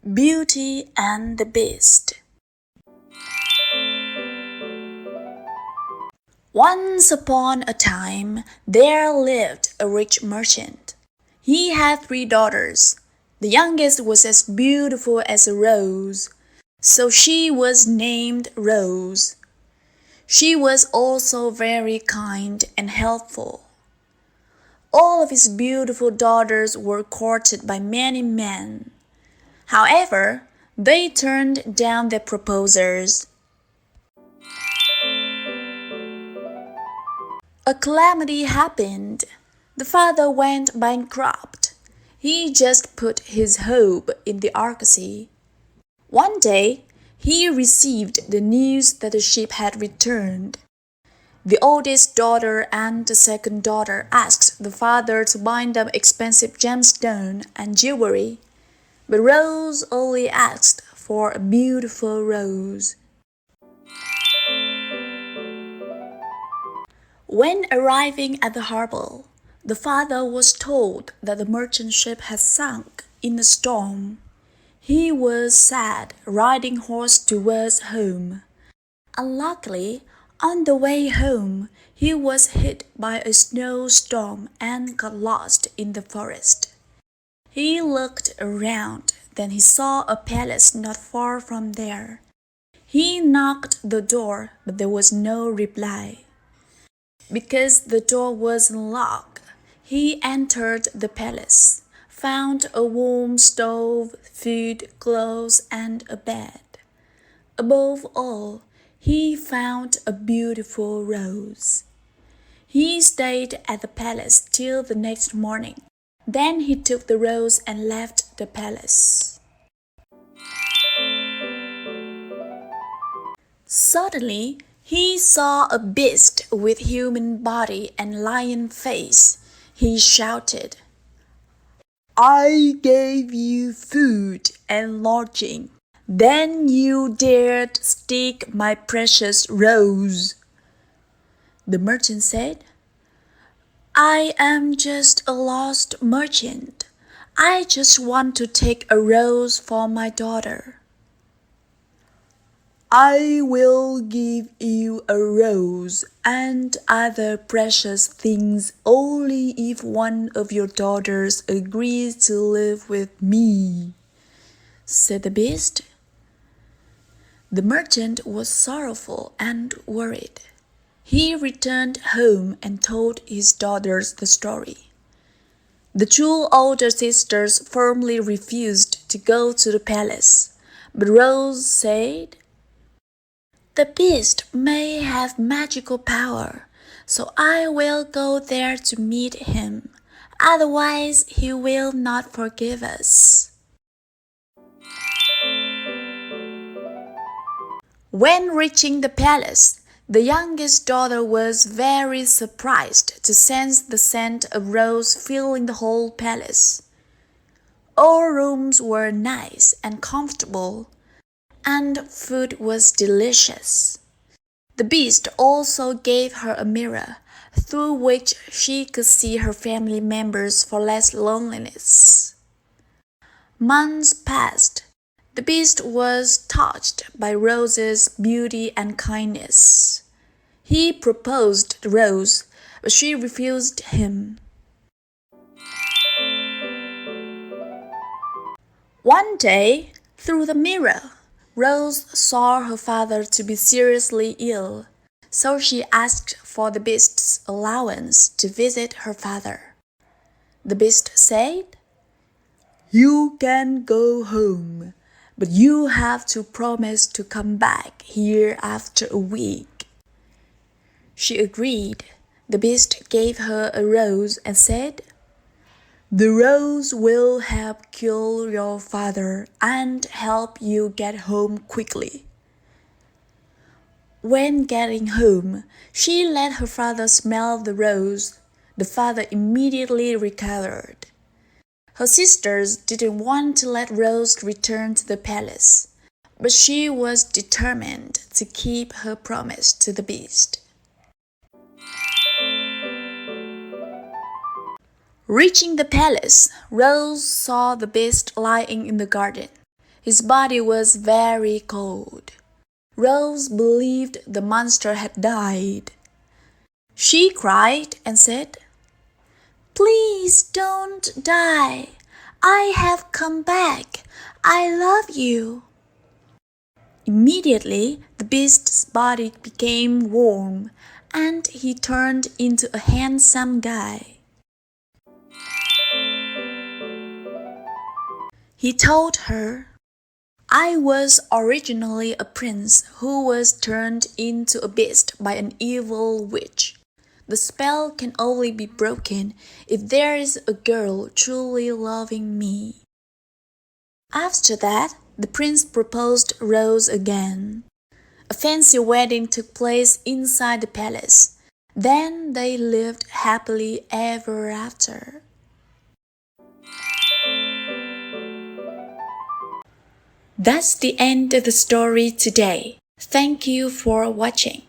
Beauty and the Beast. Once upon a time, there lived a rich merchant. He had 3 daughters. The youngest was as beautiful as a rose, so she was named Rose. She was also very kind and helpful. All of his beautiful daughters were courted by many men. However, they turned down their proposals. A calamity happened. The father went bankrupt. He just put his hope in the argosy. One day, he received the news that the ship had returned. The oldest daughter and the second daughter asked the father to buy them expensive gemstones and jewelry, but Rose only asked for a beautiful rose. When arriving at the harbor, the father was told that the merchant ship had sunk in a storm. He was sad, riding horse towards home. Unluckily, on the way home, he was hit by a snowstorm and got lost in the forest. He looked around, then he saw a palace not far from there. He knocked the door, but there was no reply. Because the door wasn't locked, he entered the palace, found a warm stove, food, clothes, and a bed. Above all, he found a beautiful rose. He stayed at the palace till the next morning. Then he took the rose and left the palace. Suddenly, he saw a beast with human body and lion face. He shouted, "I gave you food and lodging. Then you dared steal my precious rose." The merchant said, "I am just a lost merchant. I just want to take a rose for my daughter." "I will give you a rose and other precious things only if one of your daughters agrees to live with me," said the beast. The merchant was sorrowful and worried. He returned home and told his daughters the story. The 2 older sisters firmly refused to go to the palace, but Rose said, "The beast may have magical power, so I will go there to meet him. Otherwise, he will not forgive us." When reaching the palace, the youngest daughter was very surprised to sense the scent of rose filling the whole palace. All rooms were nice and comfortable, and food was delicious. The beast also gave her a mirror, through which she could see her family members for less loneliness. Months passed. The beast was touched by Rose's beauty and kindness. He proposed to Rose, but she refused him. One day, through the mirror, Rose saw her father to be seriously ill, so she asked for the beast's allowance to visit her father. The beast said, "You can go home, but you have to promise to come back here after a week." She agreed. The beast gave her a rose and said, "The rose will help cure your father and help you get home quickly." When getting home, she let her father smell the rose. The father immediately recovered. Her sisters didn't want to let Rose return to the palace, but she was determined to keep her promise to the beast. Reaching the palace, Rose saw the beast lying in the garden. His body was very cold. Rose believed the monster had died. She cried and said, "Please don't die. I have come back. I love you." Immediately, the beast's body became warm, and he turned into a handsome guy. He told her, "I was originally a prince who was turned into a beast by an evil witch. The spell can only be broken if there is a girl truly loving me." After that, the prince proposed Rose again. A fancy wedding took place inside the palace. Then they lived happily ever after. That's the end of the story today. Thank you for watching.